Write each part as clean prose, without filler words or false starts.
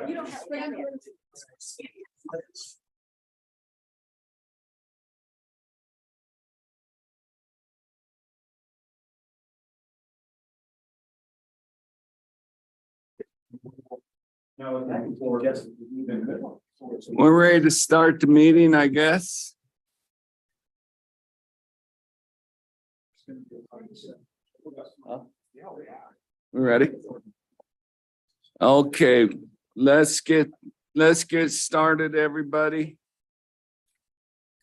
You don't have. We're ready to start the meeting, I guess. We ready? Okay, let's get started, everybody.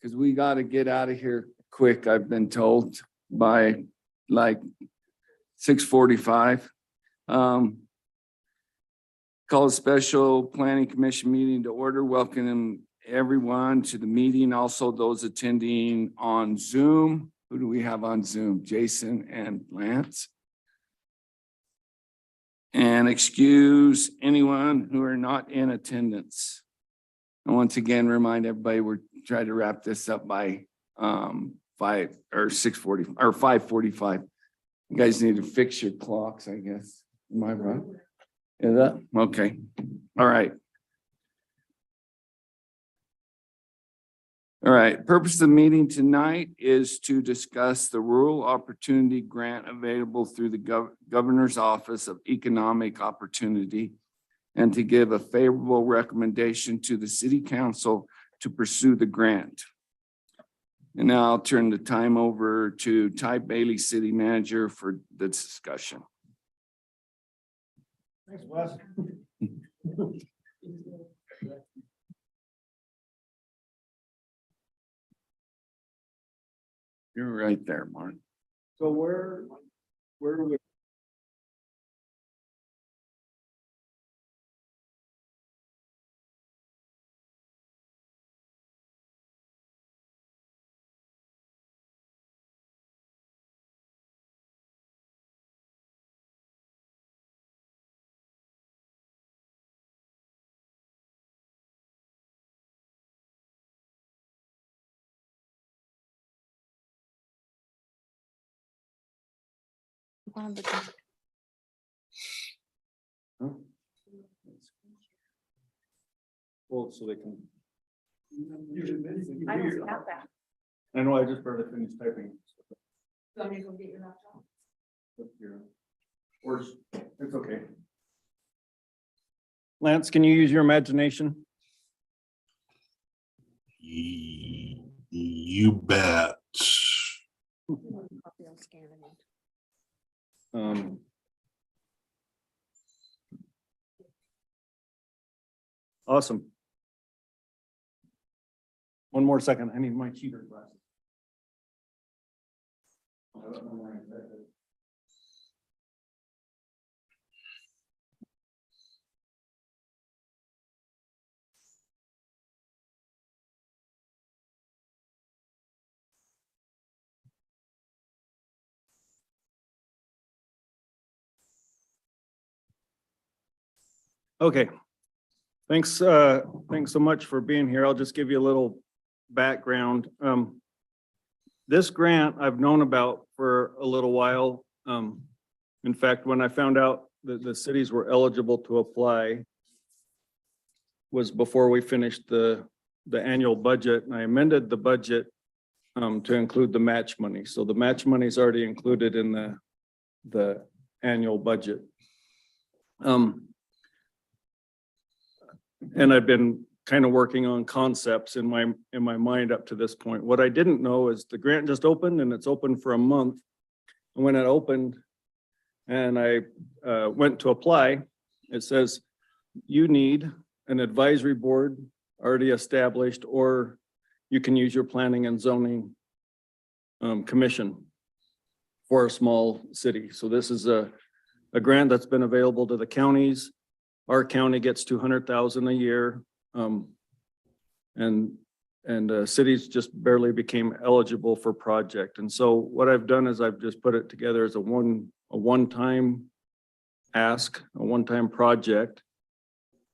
Because we got to get out of here quick, I've been told, by like 6:45. Call a special planning commission meeting to order. Welcome everyone to the meeting. Also those attending on Zoom. Who do we have on Zoom? Jason and Lance. And excuse anyone who are not in attendance. And once again, remind everybody, we're trying to wrap this up by 5 or 6:40 or 5:45. You guys need to fix your clocks, I guess. Am I right? Is that okay? All right. All right. Purpose of the meeting tonight is to discuss the rural opportunity grant available through the Governor's Office of Economic Opportunity and to give a favorable recommendation to the City Council to pursue the grant. And now I'll turn the time over to Ty Bailey, City Manager, for the discussion. Thanks, Wes. You're right there, Mark. So where do we? Well, so they can. I don't have that. I know, I just barely finished typing. So I'm gonna go get your laptop. Or it's okay. Lance, can you use your imagination? You bet. Awesome. One more second. I need my cheater glasses. Okay. Thanks so much for being here. I'll just give you a little background. This grant I've known about for a little while. In fact, when I found out that the cities were eligible to apply was before we finished the annual budget, and I amended the budget to include the match money. So the match money is already included in the annual budget. And I've been kind of working on concepts in my mind up to this point. What I didn't know is the grant just opened and it's open for a month. And when it opened and I went to apply, it says you need an advisory board already established, or you can use your planning and zoning commission for a small city. So this is a grant that's been available to the counties. Our county gets 200,000 a year. And cities just barely became eligible for project. And so what I've done is I've just put it together as a one-time ask, a one-time project.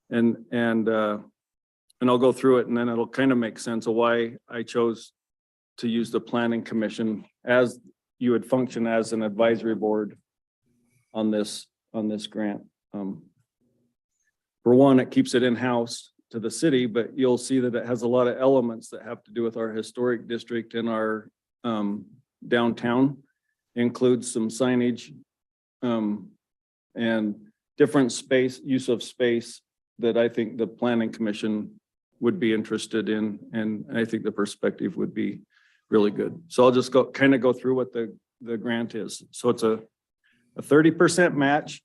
And I'll go through it and then it'll kind of make sense of why I chose to use the planning commission as you would function as an advisory board on this grant. for one, it keeps it in-house to the city, but you'll see that it has a lot of elements that have to do with our historic district and our downtown. Includes some signage and different space, use of space that I think the planning commission would be interested in, and I think the perspective would be really good. So I'll just kind of go through what the grant is. So it's a 30% match.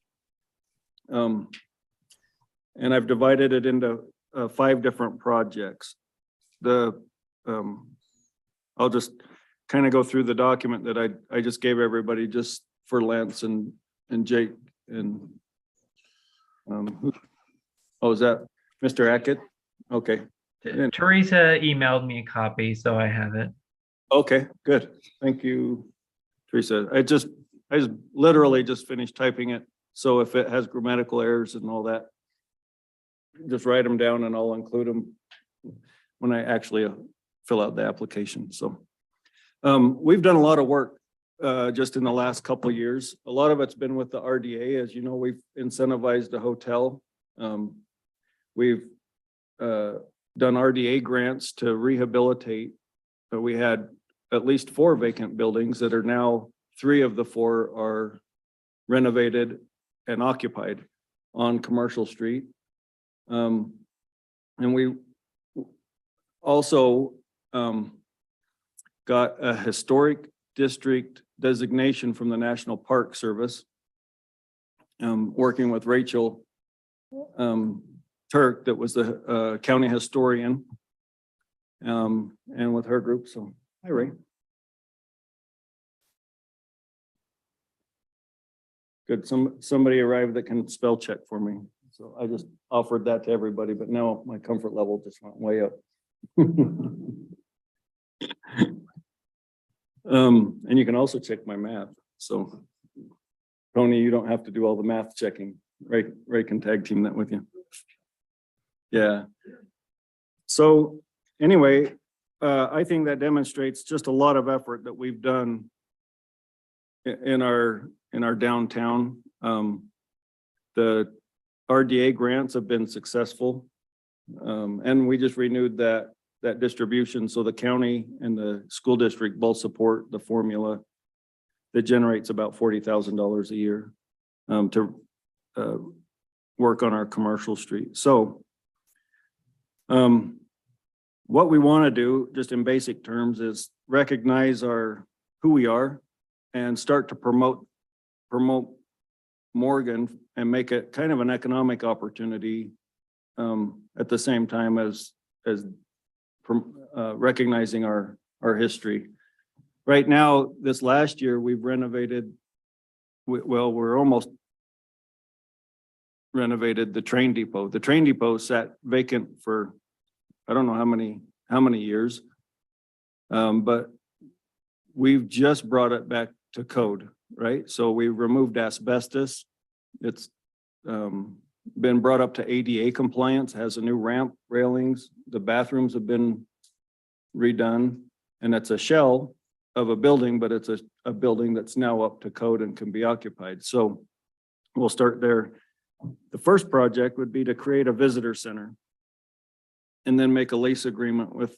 And I've divided it into 5 different projects. I'll just kind of go through the document that I just gave everybody just for Lance and Jake and is that Mr. Hackett? Okay. Teresa emailed me a copy, so I have it. Okay, good. Thank you, Teresa. I just literally just finished typing it. So if it has grammatical errors and all that, just write them down and I'll include them when I actually fill out the application. So we've done a lot of work just in the last couple of years. A lot of it's been with the RDA. As you know, we've incentivized a hotel. We've done RDA grants to rehabilitate. We had at least 4 vacant buildings that are now 3 of the 4 are renovated and occupied on Commercial Street. And we also got a historic district designation from the National Park Service. Working with Rachel Turk, that was the county historian, and with her group. So, hi, Ray. Good. Somebody arrived that can spell check for me. So I just offered that to everybody, but now my comfort level just went way up. And you can also check my math. So Tony, you don't have to do all the math checking. Ray can tag team that with you. Yeah. So anyway, I think that demonstrates just a lot of effort that we've done in our downtown. The RDA grants have been successful. And we just renewed that distribution. So the county and the school district both support the formula that generates about $40,000 a year to work on our Commercial Street. So what we want to do, just in basic terms, is recognize who we are and start to promote Morgan and make it kind of an economic opportunity at the same time as recognizing our history. Right now, this last year, we've renovated, we're almost renovated the train depot. The train depot sat vacant for, I don't know how many years. But we've just brought it back to code, right? So we removed asbestos. It's been brought up to ADA compliance, has a new ramp, railings. The bathrooms have been redone, and it's a shell of a building, but it's a building that's now up to code and can be occupied. So we'll start there. The first project would be to create a visitor center and then make a lease agreement with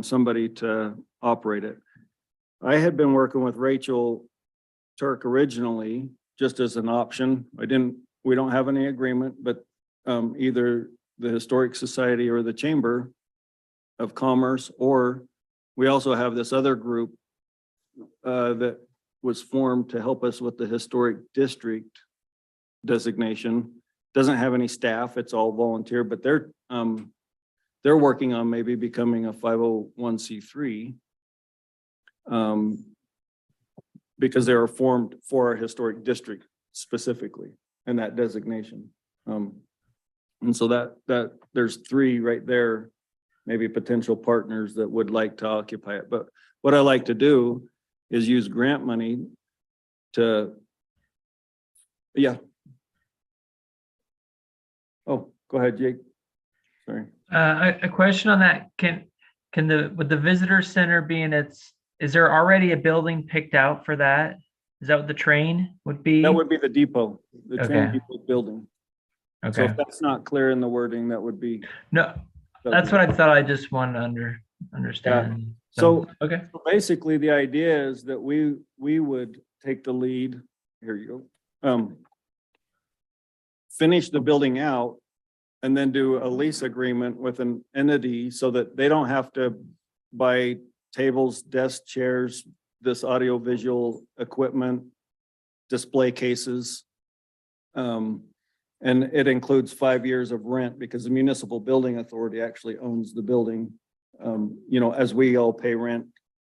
somebody to operate it. I had been working with Rachel Turk originally, just as an option. We don't have any agreement, but either the Historic Society or the Chamber of Commerce, or we also have this other group that was formed to help us with the historic district designation. Doesn't have any staff, it's all volunteer, but they're working on maybe becoming a 501c3 because they were formed for our historic district specifically and that designation. And so that there's 3 right there, maybe potential partners that would like to occupy it. But what I like to do is use grant money to, yeah. Oh, go ahead, Jake. Sorry. A question on that. With the visitor center being is there already a building picked out for that? Is that what the train would be? That would be the depot, the train Okay. depot building. So Okay, if that's not clear in the wording, that would be. no, that's what I thought. I just wanted to understand. So Okay, basically, the idea is that we would take the lead. Here you go. Finish the building out and then do a lease agreement with an entity so that they don't have to buy tables, desks, chairs, this audio visual equipment, display cases. And it includes 5 years of rent because the municipal building authority actually owns the building. As we all pay rent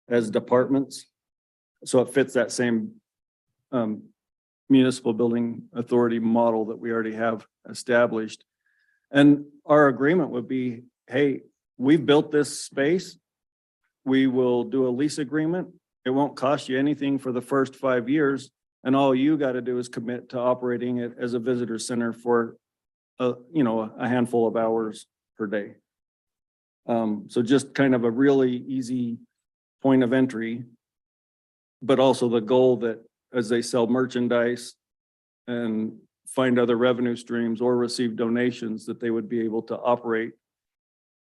as departments. So it fits that same municipal building authority model that we already have established. And our agreement would be, hey, we've built this space. We will do a lease agreement. It won't cost you anything for the first 5 years. And all you got to do is commit to operating it as a visitor center for a handful of hours per day. So just kind of a really easy point of entry. But also the goal that as they sell merchandise and find other revenue streams or receive donations, that they would be able to operate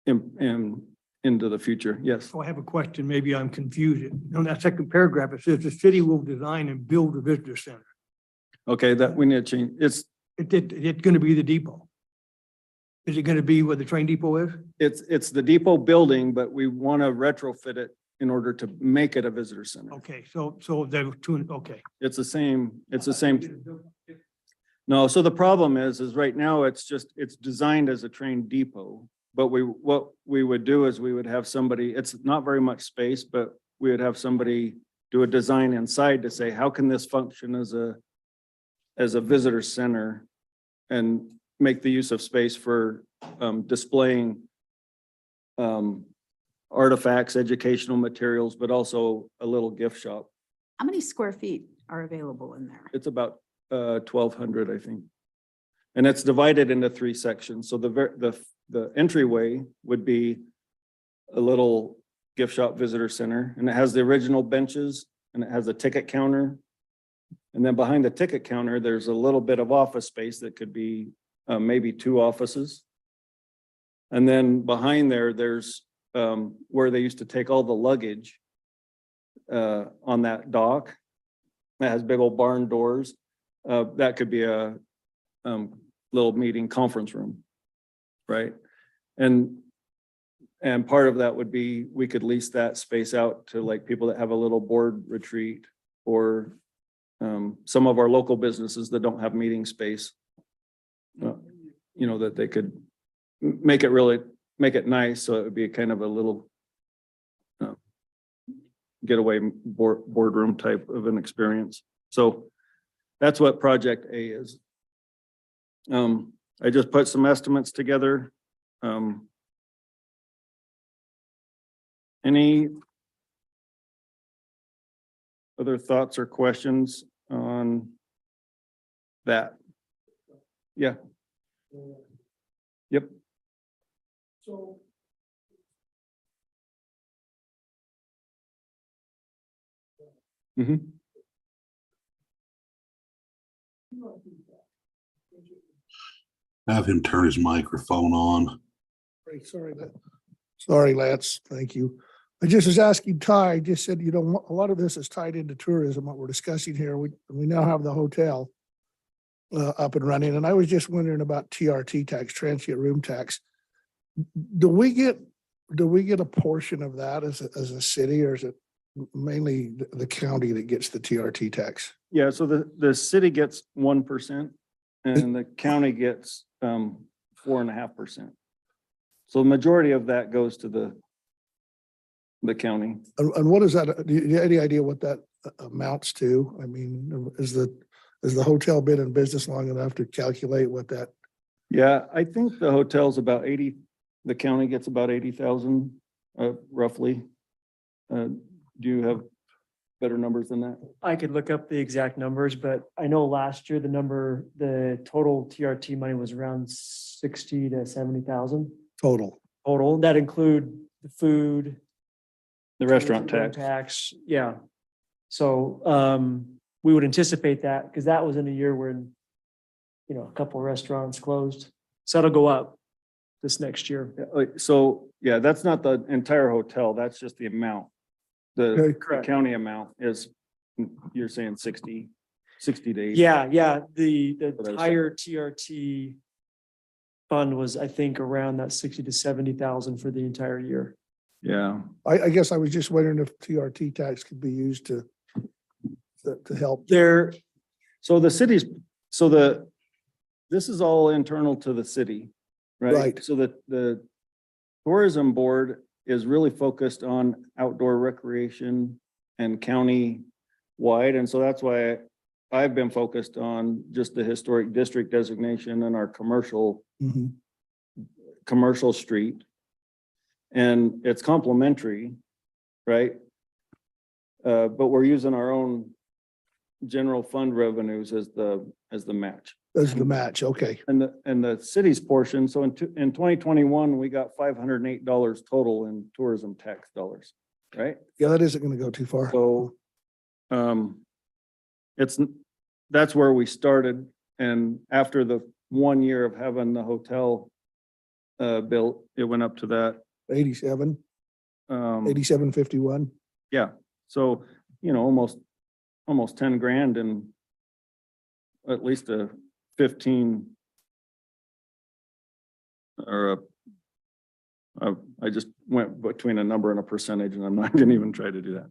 into the future. Yes. So I have a question, maybe I'm confused. On that second paragraph, it says the city will design and build a visitor center. Okay, that we need to change. It's Gonna be the depot? Is it gonna be where the train depot is? It's the depot building, but we want to retrofit it in order to make it a visitor center. Okay, so there were two, okay. It's the same. No, so the problem is right now it's designed as a train depot. But what we would do is we would have somebody, it's not very much space, but we would have somebody do a design inside to say, how can this function as a visitor center and make the use of space for displaying artifacts, educational materials, but also a little gift shop. How many square feet are available in there? It's about 1,200, I think. And it's divided into 3 sections. So the entryway would be a little gift shop visitor center, and it has the original benches and it has a ticket counter. And then behind the ticket counter, there's a little bit of office space that could be maybe 2 offices. And then behind there's where they used to take all the luggage on that dock. That has big old barn doors. That could be a little meeting conference room, right? And part of that would be, we could lease that space out to like people that have a little board retreat or some of our local businesses that don't have meeting space. That they could make it nice. So it would be kind of a little getaway boardroom type of an experience. So that's what Project A is. I just put some estimates together. Any other thoughts or questions on that? Yeah. Yep. So. Mhm. Have him turn his microphone on. Great, sorry, Lance, thank you. I just was asking Ty, I just said, a lot of this is tied into tourism, what we're discussing here. We now have the hotel up and running, and I was just wondering about TRT tax, transient room tax. Do we get a portion of that as a city, or is it mainly the county that gets the TRT tax? Yeah, so the city gets 1% and the county gets 4.5%. So the majority of that goes to the county. And what is that? Do you have any idea what that amounts to? I mean, is the hotel been in business long enough to calculate what that? Yeah, I think the hotel's about 80, the county gets about 80,000, roughly. Do you have better numbers than that? I could look up the exact numbers, but I know last year the total TRT money was around 60 to 70,000 Total. total. That include the food, The restaurant room tax. tax, yeah. So we would anticipate that because that was in a year when a couple restaurants closed. So that'll go up this next year. So, yeah, that's not the entire hotel. That's just the amount. The Okay. the Correct. county amount is, you're saying 60 days. Yeah, the What I was entire TRT fund was, I think, around that 60 to 70,000 for the entire year. Yeah. I guess I was just wondering if TRT tax could be used to help. There, So this is all internal to the city, right? Right. So the tourism board is really focused on outdoor recreation and county wide. And so that's why I've been focused on just the historic district designation and our commercial Mhm. street. And it's complementary, right? But we're using our own general fund revenues as the match. That's the match, okay. And the city's portion, so in 2021, we got $508 total in tourism tax dollars, right? Yeah, that isn't gonna go too far. So, that's where we started. And after the 1 year of having the hotel built, it went up to that. 87, Um, 8751. yeah, so, almost 10 grand and at least a 15 or I just went between a number and a percentage and I'm not gonna even try to do that.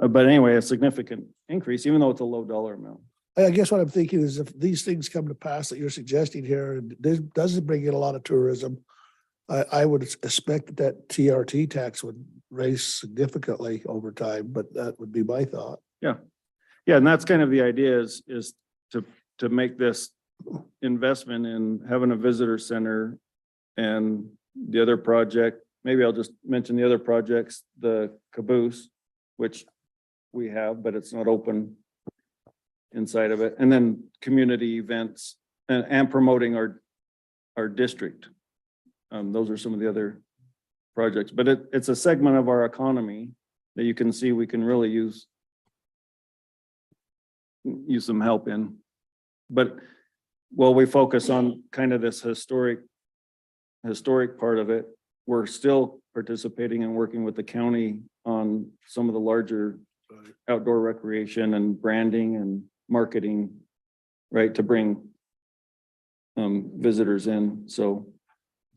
But anyway, a significant increase, even though it's a low dollar amount. I guess what I'm thinking is if these things come to pass that you're suggesting here, and this doesn't bring in a lot of tourism, I would expect that TRT tax would raise significantly over time, but that would be my thought. Yeah, and that's kind of the idea is to make this investment in having a visitor center and the other project, maybe I'll just mention the other projects, the caboose, which we have, but it's not open inside of it, and then community events and promoting our district. Those are some of the other projects, but it's a segment of our economy that you can see we can really use some help in. But while we focus on kind of this historic part of it, we're still participating and working with the county on some of the larger outdoor recreation and branding and marketing, right, to bring visitors in. So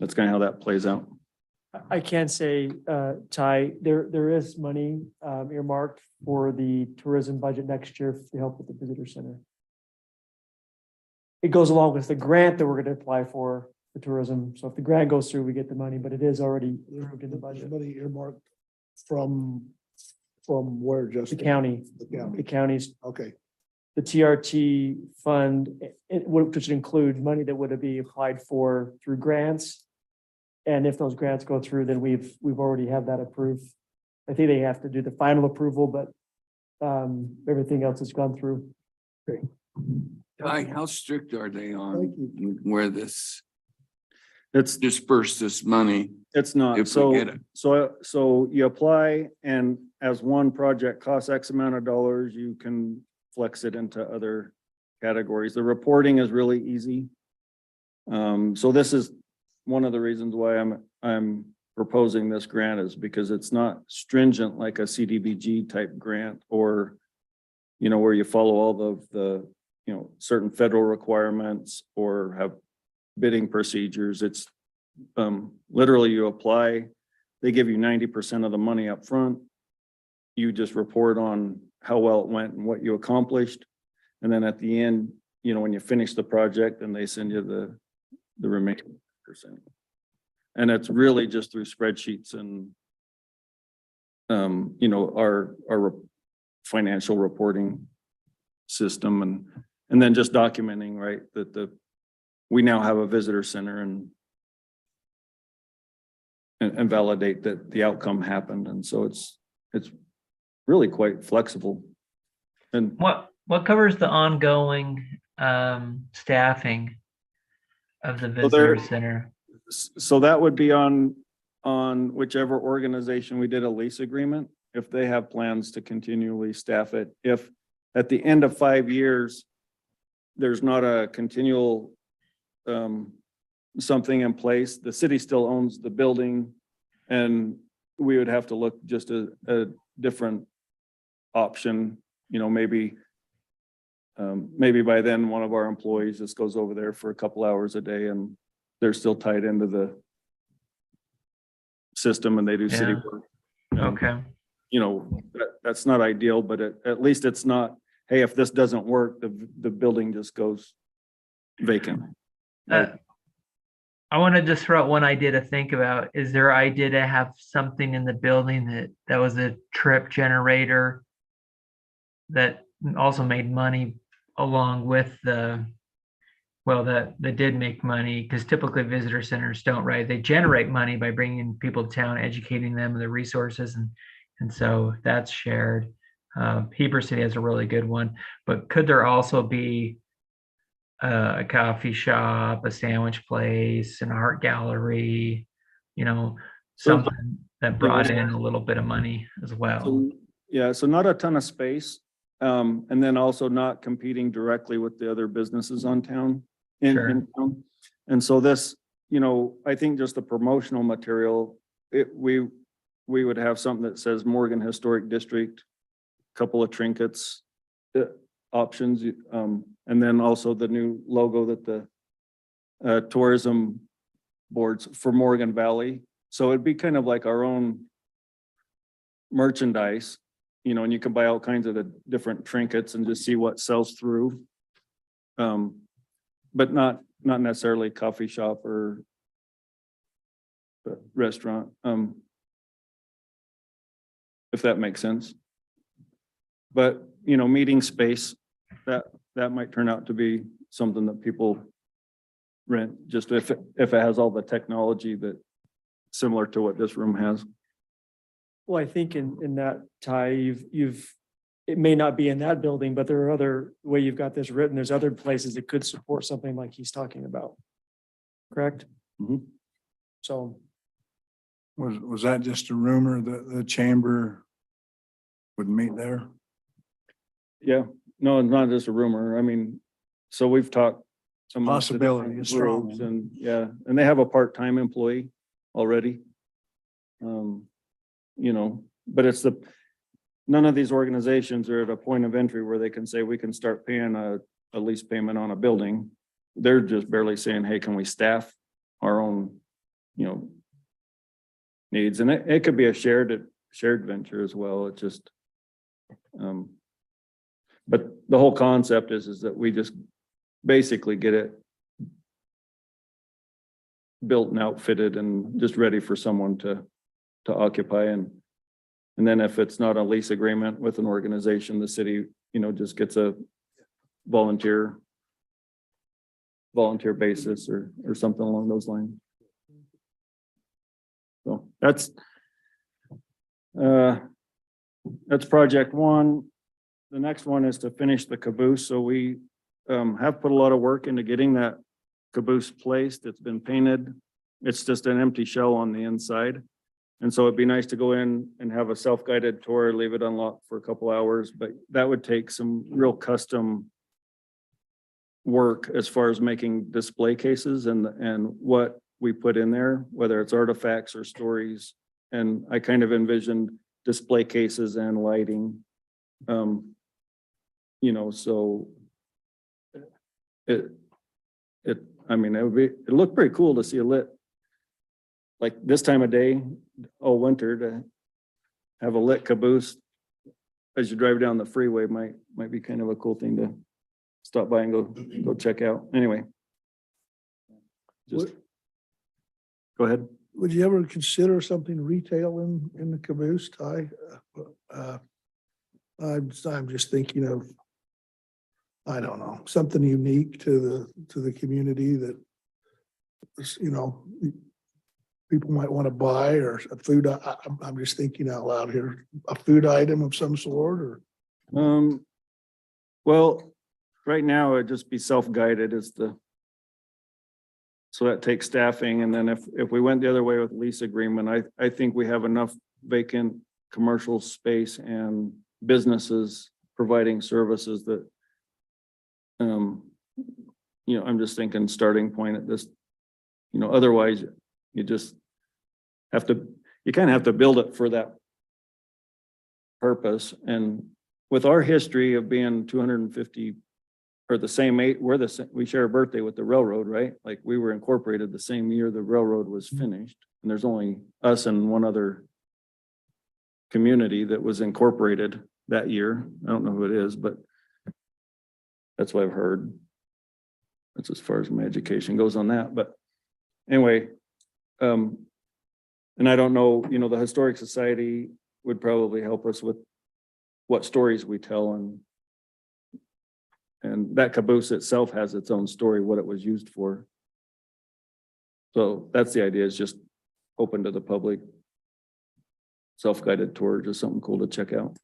that's kind of how that plays out. I can say, Ty, there is money earmarked for the tourism budget next year to help with the visitor center. It goes along with the grant that we're going to apply for tourism. So if the grant goes through, we get the money, but it is already approved in the budget. Money earmarked from where, The Justin? county, The county. the counties, Okay, the TRT fund, which would include money that would be applied for through grants. And if those grants go through, then we've already have that approved. I think they have to do the final approval, but everything else has gone through. Ty, how strict are they thank on you. where this It's disperse this money? It's not, If we get so, it. so you apply and as one project costs X amount of dollars, you can flex it into other categories. The reporting is really easy. So this is one of the reasons why I'm proposing this grant is because it's not stringent like a CDBG type grant or, where you follow all of the, certain federal requirements or have bidding procedures. It's literally you apply, they give you 90% of the money up front. You just report on how well it went and what you accomplished. And then at the end, when you finish the project, then they send you the remaining percent. And it's really just through spreadsheets and our financial reporting system and then just documenting, right, that we now have a visitor center and validate that the outcome happened. And so it's really quite flexible. And What covers the ongoing staffing of the there- visitor center? so that would be on whichever organization we did a lease agreement, if they have plans to continually staff it. If at the end of 5 years, there's not a continual something in place. The city still owns the building, and we would have to look just a different option, maybe maybe by then one of our employees just goes over there for a couple hours a day and they're still tied into the system and they do city Yeah. work. Okay. That's not ideal, but at least it's not, hey, if this doesn't work, the building just goes vacant. I want to just throw out one idea to think about. Is there an idea to have something in the building that was a trip generator that also made money along with that did make money, because typically visitor centers don't, right? They generate money by bringing people to town, educating them of the resources, and so that's shared. Heber City has a really good one, but could there also be a coffee shop, a sandwich place, an art gallery, something that brought in a little bit of money as well? So, yeah, so not a ton of space. And then also not competing directly with the other businesses on town, in town. And so this, I think just the promotional material, we would have something that says Morgan Historic District, couple of trinkets, options, and then also the new logo that the tourism boards for Morgan Valley. So it'd be kind of like our own merchandise, and you can buy all kinds of the different trinkets and just see what sells through. But not necessarily coffee shop or restaurant, if that makes sense. But, meeting space, that might turn out to be something that people rent, just if it has all the technology that similar to what this room has. Well, I think in that, Ty, it may not be in that building, but there are other, the way you've got this written, there's other places that could support something like he's talking about. Correct? Mhm. So, Was that just a rumor that the chamber would meet there? Yeah, no, it's not just a rumor. I mean, so we've talked. amongst the Possibility different is strong. groups And and they have a part-time employee already. But it's none of these organizations are at a point of entry where they can say, we can start paying a lease payment on a building. They're just barely saying, hey, can we staff our own, needs? And it could be a shared venture as well. It just, but the whole concept is that we just basically get it built and outfitted and just ready for someone to occupy. And then if it's not a lease agreement with an organization, the city, just gets a volunteer basis or something along those lines. So that's project one. The next one is to finish the caboose. So we have put a lot of work into getting that caboose placed. It's been painted. It's just an empty shell on the inside. And so it'd be nice to go in and have a self-guided tour, leave it unlocked for a couple hours, but that would take some real custom work as far as making display cases and what we put in there, whether it's artifacts or stories. And I kind of envisioned display cases and lighting. So it looked pretty cool to see a lit, like this time of day, all winter, to have a lit caboose as you drive down the freeway might be kind of a cool thing to stop by and go check out. Anyway. Just go ahead. Would you ever consider something retail in the caboose, Ty? I'm just thinking of, I don't know, something unique to the community that, people might want to buy, or a food. I'm just thinking out loud here, a food item of some sort, or. Well, right now it'd just be self-guided so that takes staffing. And then if we went the other way with lease agreement, I think we have enough vacant commercial space and businesses providing services that I'm just thinking starting point at this, otherwise you just have to, you kind of have to build it for that purpose. And with our history of being 250 or the same age, we share a birthday with the railroad, right? Like we were incorporated the same year the railroad was finished. And there's only us and one other community that was incorporated that year. I don't know who it is, but that's what I've heard. That's as far as my education goes on that, but anyway, and I don't know, the Historic Society would probably help us with what stories we tell, and that caboose itself has its own story, what it was used for. So that's the idea, is just open to the public. Self-guided tour, just something cool to check out.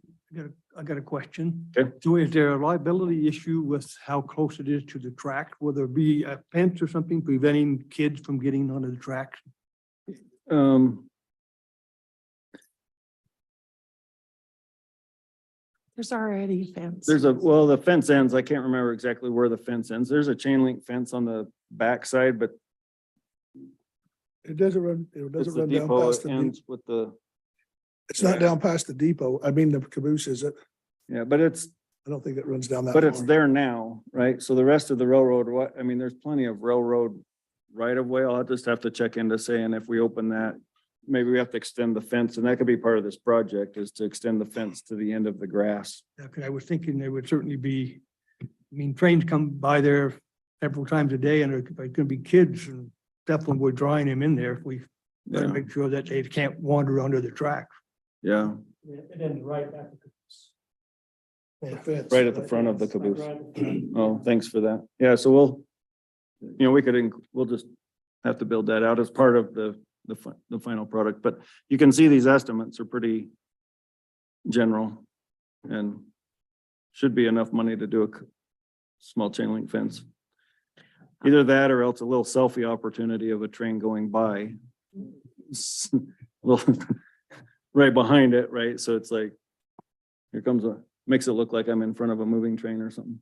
I got a question. Okay. So is there a liability issue with how close it is to the track? Will there be a fence or something preventing kids from getting onto the tracks? There's already a fence. The fence ends, I can't remember exactly where the fence ends. There's a chain link fence on the backside, but It doesn't run it's the down depot, past it the, ends with the, it's not down past the depot. I mean, the caboose is it? yeah, but I don't think it runs down that far. but it's there now, right? So the rest of the railroad, there's plenty of railroad right of way. I'll just have to check into saying if we open that, maybe we have to extend the fence, and that could be part of this project, is to extend the fence to the end of the grass. Yeah, 'cause I was thinking there would certainly be, trains come by there several times a day and there could be kids and definitely would drawing them in there if we gotta Yeah, make sure that they can't wander under the track. yeah, And then right at the. The fence. right at the front of the caboose. Right. Oh, thanks for that. Yeah, so we'll just have to build that out as part of the final product, but you can see these estimates are pretty general and should be enough money to do a small chain link fence. Either that or else a little selfie opportunity of a train going by. Well, right behind it, right? So it's like, makes it look like I'm in front of a moving train or something.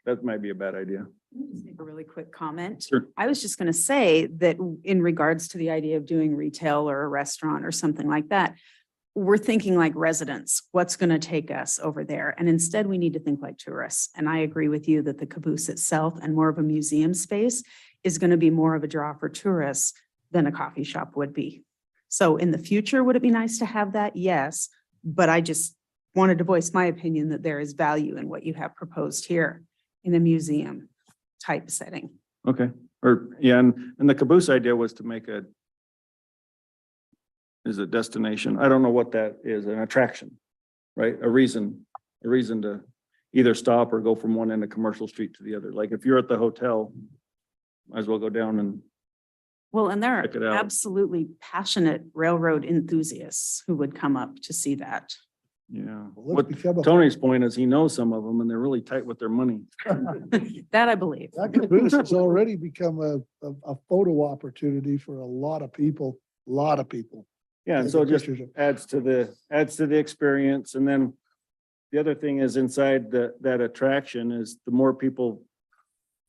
That might be a bad idea. Just make a really quick comment. Sure. I was just going to say that in regards to the idea of doing retail or a restaurant or something like that, we're thinking like residents, what's going to take us over there? And instead we need to think like tourists. And I agree with you that the caboose itself and more of a museum space is going to be more of a draw for tourists than a coffee shop would be. So in the future, would it be nice to have that? Yes. But I just wanted to voice my opinion that there is value in what you have proposed here in a museum type setting. Okay, and the caboose idea was to make a destination. I don't know what that is, an attraction, right? A reason to either stop or go from one end of Commercial Street to the other. Like if you're at the hotel, might as well go down and, Well, and there Check it are out. absolutely passionate railroad enthusiasts who would come up to see that. yeah. Well, What let's become a- Tony's point is he knows some of them and they're really tight with their money. That I believe. That caboose has already become a photo opportunity for a lot of people, Yeah, and Take so the it just pictures of- adds to the experience. And then the other thing is inside that attraction is the more people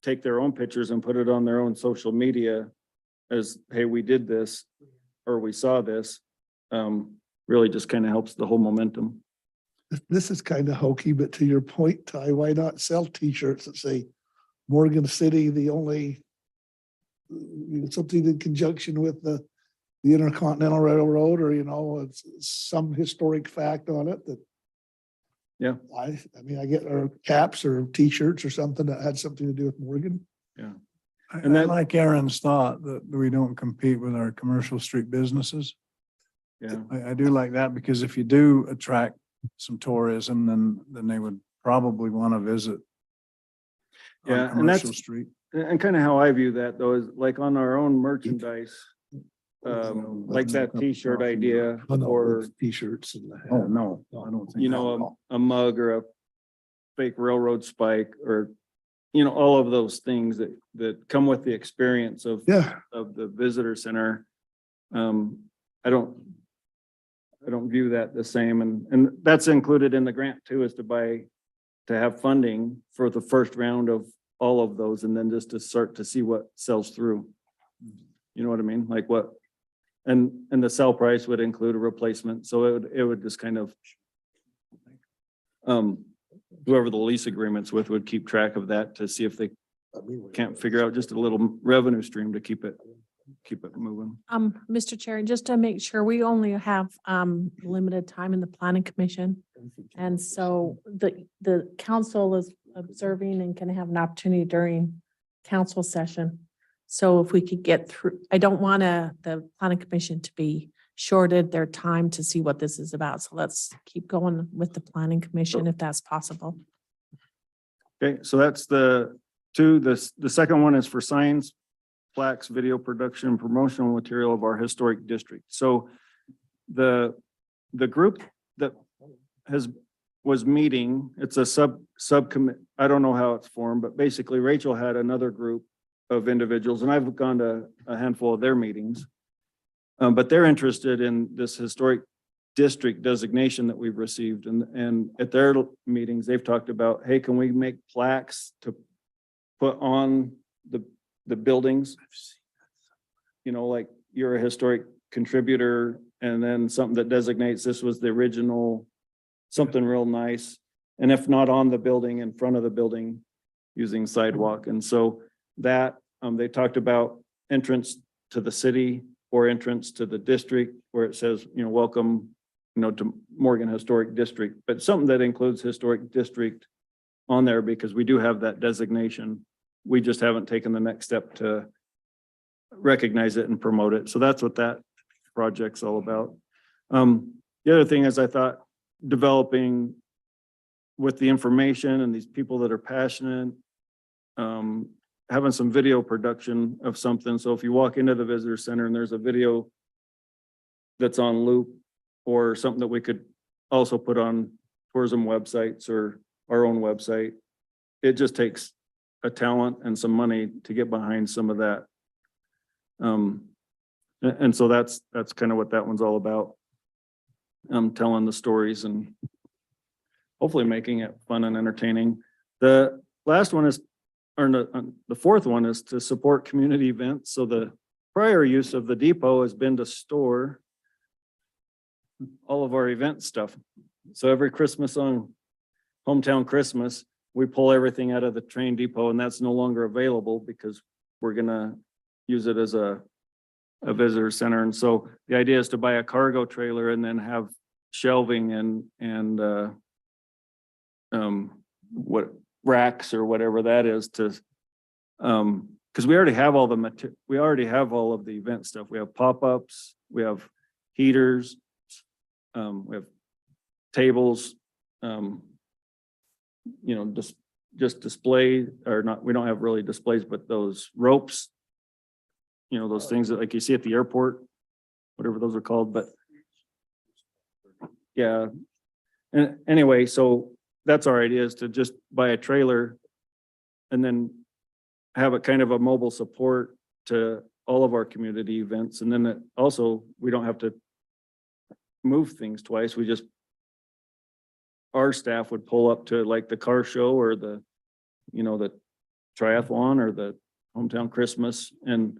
take their own pictures and put it on their own social media as, hey, we did this, or we saw this, really just kind of helps the whole momentum. This is kind of hokey, but to your point, Ty, why not sell T-shirts that say Morgan City, the only, something in conjunction with the Intercontinental Railroad, or, it's some historic fact on it that. Yeah. I get our caps or T-shirts or something that had something to do with Morgan. I And that- like Aaron's thought that we don't compete with our commercial street businesses. Yeah, I do like that, because if you do attract some tourism, then they would probably want to visit. on Yeah, and Commercial that's- Street. and kind of how I view that though is like on our own merchandise, like that T-shirt idea or, T-shirts and. Oh, no, I don't think. a mug or a fake railroad spike or, all of those things that come with the experience of Yeah, the visitor center. I don't view that the same, and that's included in the grant too, is to have funding for the first round of all of those and then just to start to see what sells through. You know what I mean? Like what, and the sell price would include a replacement. So it would just kind of, whoever the lease agreements with would keep track of that to see if they can't figure out just a little revenue stream to keep it moving. Mr. Chair, just to make sure, we only have limited time in the planning commission. And so the council is observing and can have an opportunity during council session. So if we could get through, I don't want the planning commission to be shorted their time to see what this is about. So let's keep going with the planning commission if that's possible. Okay, so that's the two. The second one is for signs, plaques, video production, promotional material of our historic district. So the group that was meeting, it's a subcommit, I don't know how it's formed, but basically Rachel had another group of individuals, and I've gone to a handful of their meetings. But they're interested in this historic district designation that we've received, and at their meetings, they've talked about, hey, can we make plaques to put on the buildings? You know, like you're a historic contributor, and then something that designates this was the original, something real nice. And if not on the building, in front of the building, using sidewalk. And so that, they talked about entrance to the city or entrance to the district where it says, you know, welcome, you know, to Morgan Historic District, but something that includes historic district on there because we do have that designation. We just haven't taken the next step to recognize it and promote it. So that's what that project's all about. The other thing is I thought developing with the information and these people that are passionate, having some video production of something. So if you walk into the visitor center and there's a video that's on loop or something that we could also put on tourism websites or our own website, it just takes a talent and some money to get behind some of that. And so that's kind of what that one's all about. Telling the stories and hopefully making it fun and entertaining. The last one is, or the fourth one is to support community events. So the prior use of the depot has been to store all of our event stuff. So every Christmas on Hometown Christmas, we pull everything out of the train depot, and that's no longer available because we're gonna use it as a visitor center. And so the idea is to buy a cargo trailer and then have shelving and what racks or whatever that is to, because we already have all the we already have all of the event stuff. We have pop-ups, we have heaters, we have tables, you know, just display or not, we don't have really displays, but those ropes, you know, those things that like you see at the airport, whatever those are called, but yeah. And anyway, so that's our idea, is to just buy a trailer and then have it kind of a mobile support to all of our community events. And then also, we don't have to move things twice. We just, our staff would pull up to like the car show or the, you know, the triathlon or the Hometown Christmas and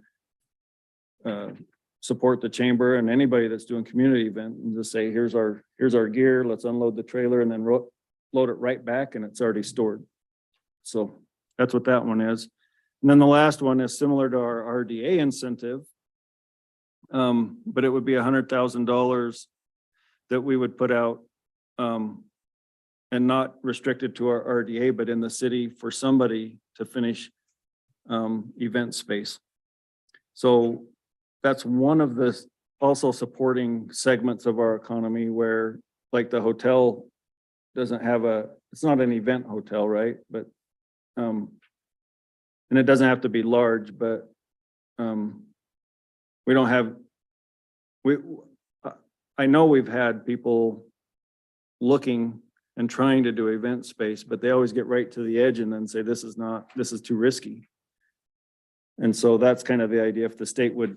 support the chamber and anybody that's doing community event and just say, here's our gear, let's unload the trailer and then load it right back and it's already stored. So that's what that one is. And then the last one is similar to our RDA incentive. But it would be $100,000 that we would put out and not restricted to our RDA, but in the city for somebody to finish event space. So that's one of the also supporting segments of our economy where like the hotel doesn't have it's not an event hotel, right? But, and it doesn't have to be large, but we don't have, I know we've had people looking and trying to do event space, but they always get right to the edge and then say, this is too risky. And so that's kind of the idea. If the state would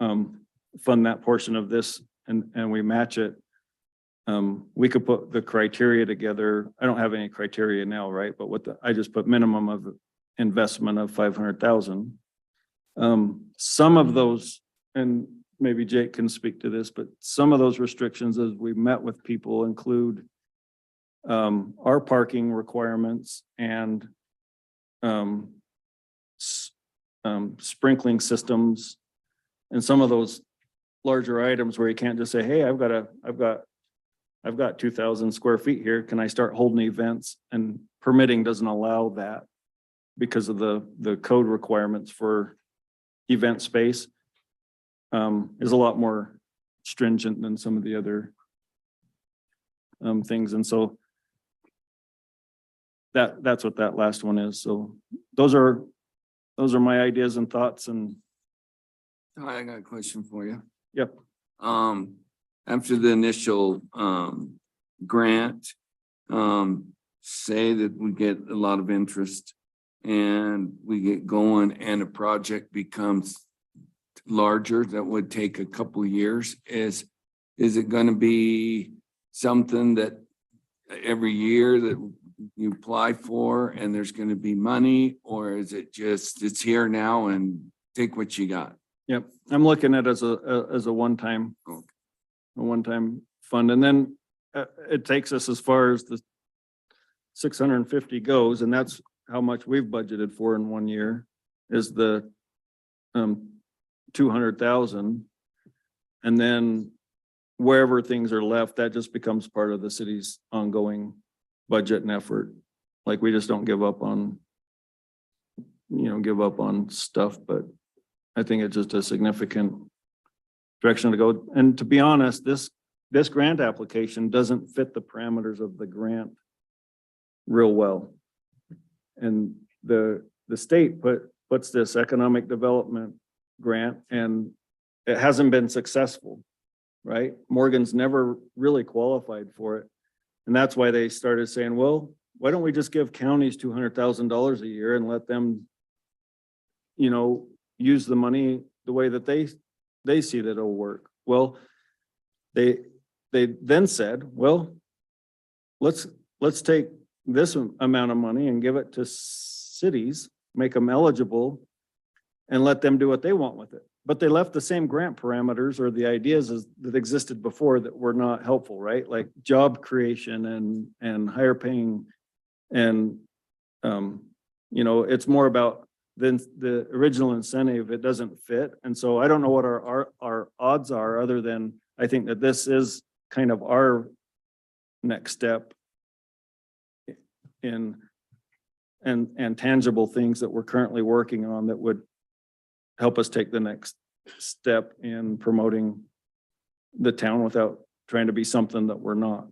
fund that portion of this and we match it, we could put the criteria together. I don't have any criteria now, right? But I just put minimum of investment of 500,000. Some of those, and maybe Jake can speak to this, but some of those restrictions as we met with people include our parking requirements and sprinkling systems and some of those larger items where you can't just say, hey, I've got 2,000 square feet here. Can I start holding events? And permitting doesn't allow that because of the code requirements for event space is a lot more stringent than some of the other things. And so that's what that last one is. So those are my ideas and thoughts. And I got a question for you. Yep. After the initial, grant, say that we get a lot of interest and we get going and a project becomes larger, that would take a couple of years. Is it gonna be something that every year that you apply for and there's gonna be money, or is it just, it's here now and take what you got? yep, I'm looking at it as a one-time fund. And then it takes us as far as the 650 goes, and that's how much we've budgeted for in 1 year is the 200,000. And then wherever things are left, that just becomes part of the city's ongoing budget and effort. Like we just don't give up on stuff, but I think it's just a significant direction to go. And to be honest, this grant application doesn't fit the parameters of the grant real well. And the state puts this economic development grant and it hasn't been successful, right? Morgan's never really qualified for it. And that's why they started saying, well, why don't we just give counties $200,000 a year and let them, use the money the way that they see that it'll work. Well, they then said, well, let's take this amount of money and give it to cities, make them eligible and let them do what they want with it. But they left the same grant parameters or the ideas that existed before that were not helpful, right? Like job creation and higher paying. And, it's more about the original incentive. It doesn't fit. And so I don't know what our odds are other than I think that this is kind of our next step in and tangible things that we're currently working on that would help us take the next step in promoting the town without trying to be something that we're not.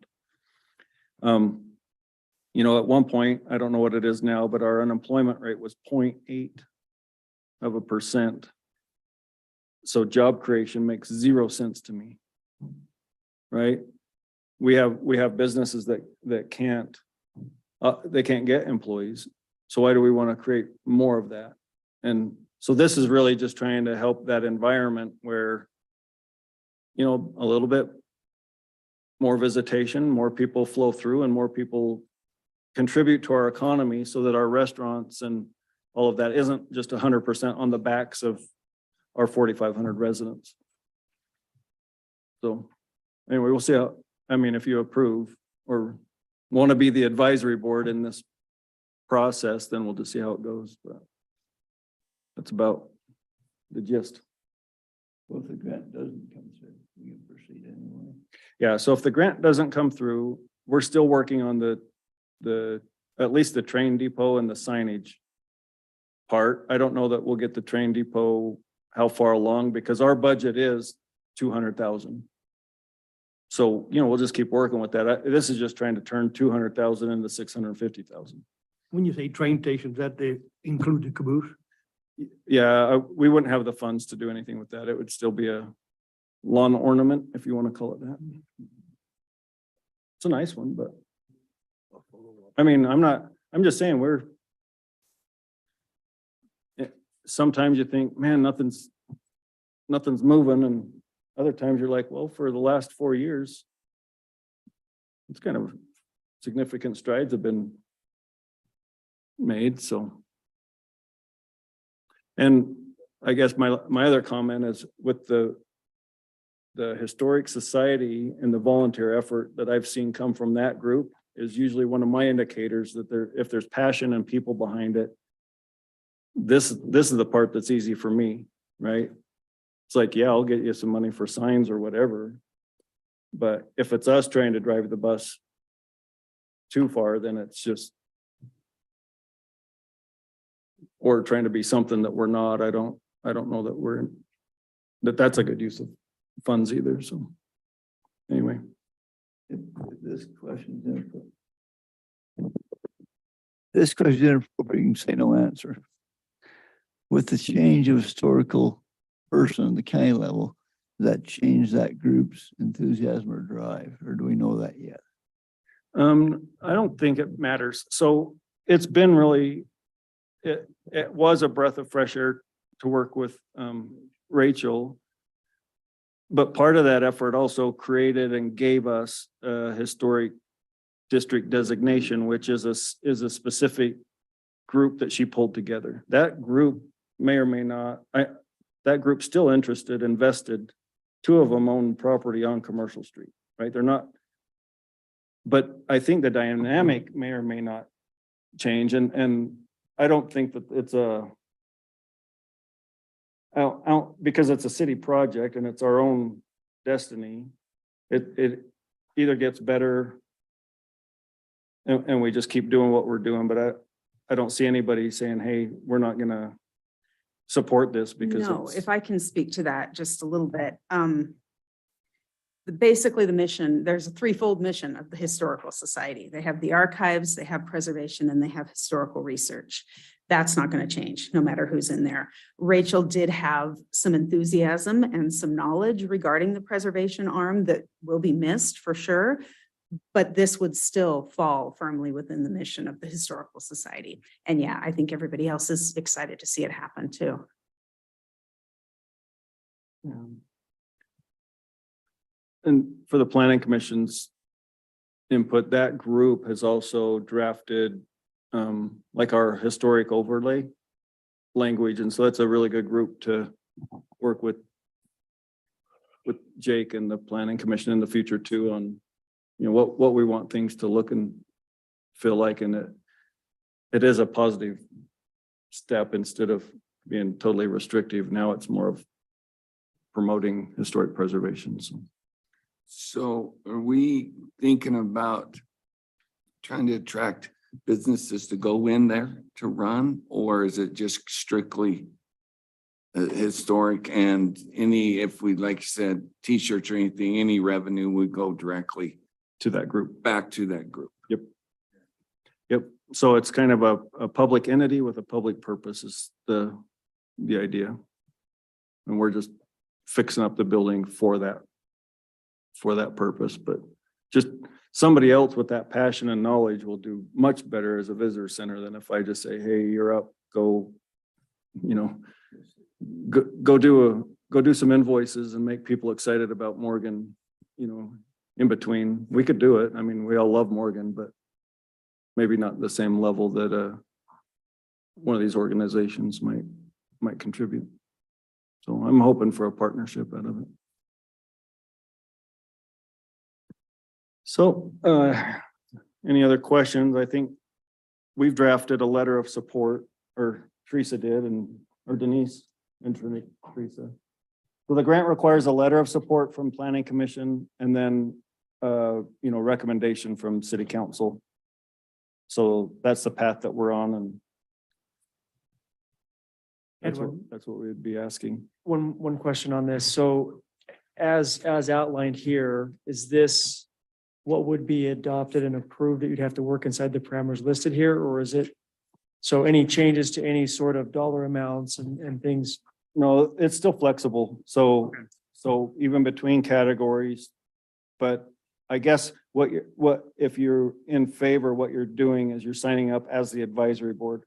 At one point, I don't know what it is now, but our unemployment rate was 0.8%. So job creation makes 0 sense to me. Right? We have businesses that can't get employees. So why do we want to create more of that? And so this is really just trying to help that environment where, a little bit more visitation, more people flow through and more people contribute to our economy so that our restaurants and all of that isn't just 100% on the backs of our 4,500 residents. So anyway, we'll see how, if you approve or want to be the advisory board in this process, then we'll just see how it goes. But that's about the gist. Well, if the grant doesn't come through, we can proceed anyway. Yeah, so if the grant doesn't come through, we're still working on at least the train depot and the signage part. I don't know that we'll get the train depot how far along because our budget is 200,000. So, we'll just keep working with that. This is just trying to turn 200,000 into 650,000. When you say train stations, that they include the caboose? Yeah, we wouldn't have the funds to do anything with that. It would still be a lawn ornament, if you want to call it that. It's a nice one, but I'm just saying sometimes you think, man, nothing's moving. And other times you're like, well, for the last 4 years, it's kind of significant strides have been made. So And I guess my other comment is with the Historic Society and the volunteer effort that I've seen come from that group is usually one of my indicators that if there's passion and people behind it, this is the part that's easy for me, right? It's like, yeah, I'll get you some money for signs or whatever. But if it's us trying to drive the bus too far, then it's just, or trying to be something that we're not. I don't know that that's a good use of funds either. So anyway. If this question's inappropriate. This question is inappropriate, you can say no answer. With the change of historical person at the county level, does that change that group's enthusiasm or drive, or do we know that yet? I don't think it matters. So it's been really, it was a breath of fresh air to work with Rachel. But part of that effort also created and gave us a historic district designation, which is a specific group that she pulled together. That group may or may not, that group's still interested, invested. Two of them own property on Commercial Street, right? They're not, but I think the dynamic may or may not change. And I don't think that it's because it's a city project and it's our own destiny. It either gets better and we just keep doing what we're doing, but I don't see anybody saying, hey, we're not gonna support this because No, it's. if I can speak to that just a little bit. Basically the mission, there's a threefold mission of the Historical Society. They have the archives, they have preservation, and they have historical research. That's not going to change, no matter who's in there. Rachel did have some enthusiasm and some knowledge regarding the preservation arm that will be missed for sure. But this would still fall firmly within the mission of the Historical Society. And yeah, I think everybody else is excited to see it happen too. And for the planning commission's input, that group has also drafted like our historic overlay language. And so that's a really good group to work with Jake and the planning commission in the future too on, you know, what we want things to look and feel like. And it is a positive step instead of being totally restrictive. Now it's more of promoting historic preservation. So are we thinking about trying to attract businesses to go in there to run, or is it just strictly historic and any, if we, like you said, t-shirts or anything, any revenue would go directly to that group? back to that group? Yep. So it's kind of a public entity with a public purpose is the idea. And we're just fixing up the building for that purpose, but just somebody else with that passion and knowledge will do much better as a visitor center than if I just say, hey, you're up, go, you know, go do some invoices and make people excited about Morgan, you know, in between. We could do it. I mean, we all love Morgan, but maybe not the same level that one of these organizations might contribute. So I'm hoping for a partnership out of it. So, any other questions? I think we've drafted a letter of support, or Teresa did, or Denise and Teresa. So the grant requires a letter of support from Planning Commission and then, you know, recommendation from City Council. So that's the path that we're on, and that's what we would be asking. One question on this. So as outlined here, is this what would be adopted and approved that you'd have to work inside the parameters listed here, or is it? So any changes to any sort of dollar amounts and things? No, it's still flexible. So even between categories, but I guess what if you're in favor, what you're doing is you're signing up as the advisory board,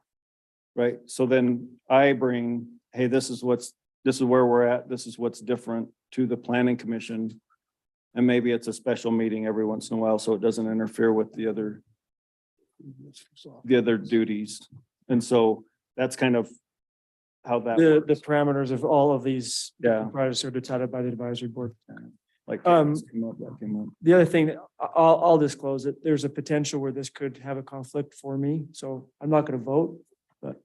right? So then I bring, hey, this is where we're at. This is what's different to the planning commission. And maybe it's a special meeting every once in a while, so it doesn't interfere with the other duties. And so that's kind of how that The works. parameters of all of these Yeah. projects are decided by the advisory board. Like. Um, that came up. The other thing, I'll disclose it. There's a potential where this could have a conflict for me, so I'm not gonna vote, but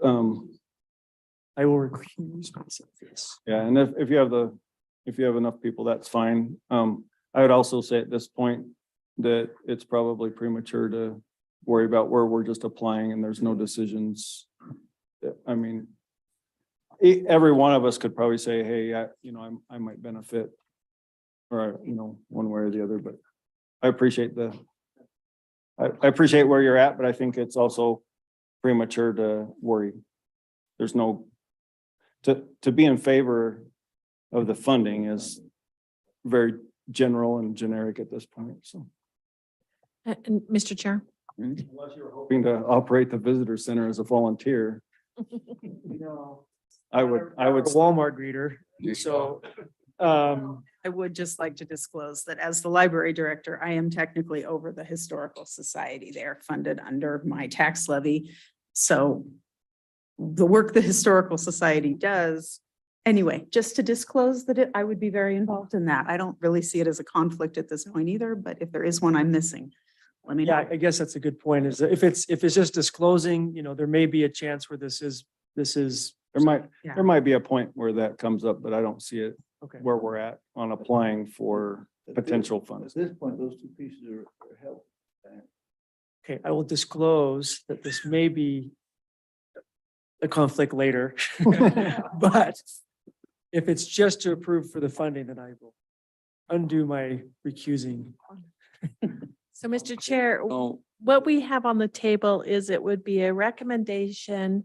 I will recuse myself, yes. Yeah, and if you have enough people, that's fine. I would also say at this point that it's probably premature to worry about where we're just applying and there's no decisions. I mean, every one of us could probably say, hey, I might benefit or, one way or the other, but I appreciate I appreciate where you're at, but I think it's also premature to worry. There's no, to be in favor of the funding is very general and generic at this point, so. And Mr. Chair? Unless you're hoping to operate the visitor center as a volunteer, I would. A Walmart greeter, so, I would just like to disclose that as the library director, I am technically over the Historical Society. They are funded under my tax levy. So the work the Historical Society does, anyway, just to disclose that I would be very involved in that. I don't really see it as a conflict at this point either, but if there is one I'm missing, let me yeah, know. I guess that's a good point, is that if it's just disclosing, there may be a chance where this is, Yeah. There might be a point where that comes up, but I don't see it okay. where we're at on applying for potential At funds. this point, those two pieces are held. Okay, I will disclose that this may be a conflict later. But if it's just to approve for the funding, then I will undo my recusing. So, Mr. Chair, Oh, what we have on the table is it would be a recommendation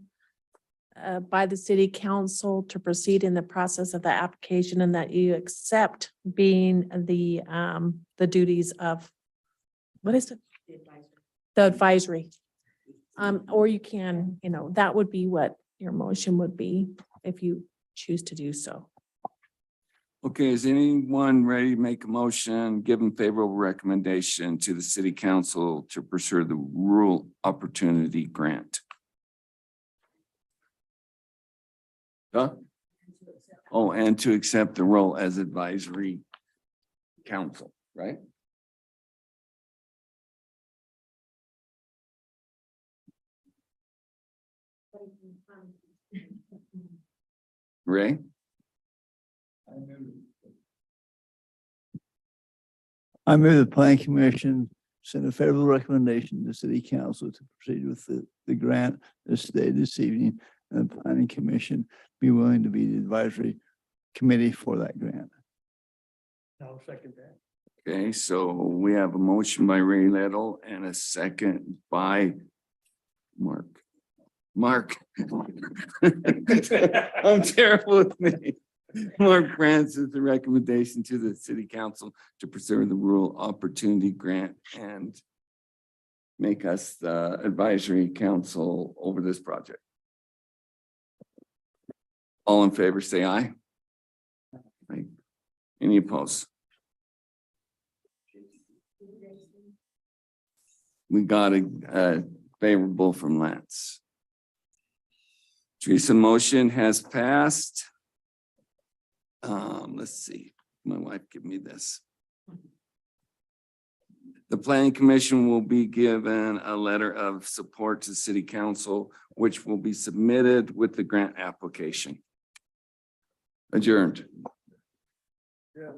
by the city council to proceed in the process of the application and that you accept being the duties of, what is it? The advisory. Or you can, that would be what your motion would be if you choose to do so. okay, is anyone ready to make a motion, giving favorable recommendation to the city council to pursue the rural opportunity grant? Huh? Oh, and to accept the role as advisory council, right? Ray? I move the planning commission send a favorable recommendation to the city council to proceed with the grant as stated this evening. And the planning commission be willing to be the advisory committee for that grant. I'll second that. Okay, so we have a motion by Ray Little and a second by Mark. Mark. I'm terrible with me. Mark Brands is the recommendation to the city council to pursue the rural opportunity grant and make us the advisory council over this project. All in favor, say aye. Aye. Any opposed? We got a favorable from Lance. Teresa, motion has passed. Let's see, my wife give me this. The planning commission will be given a letter of support to city council, which will be submitted with the grant application. Adjourned. Yeah.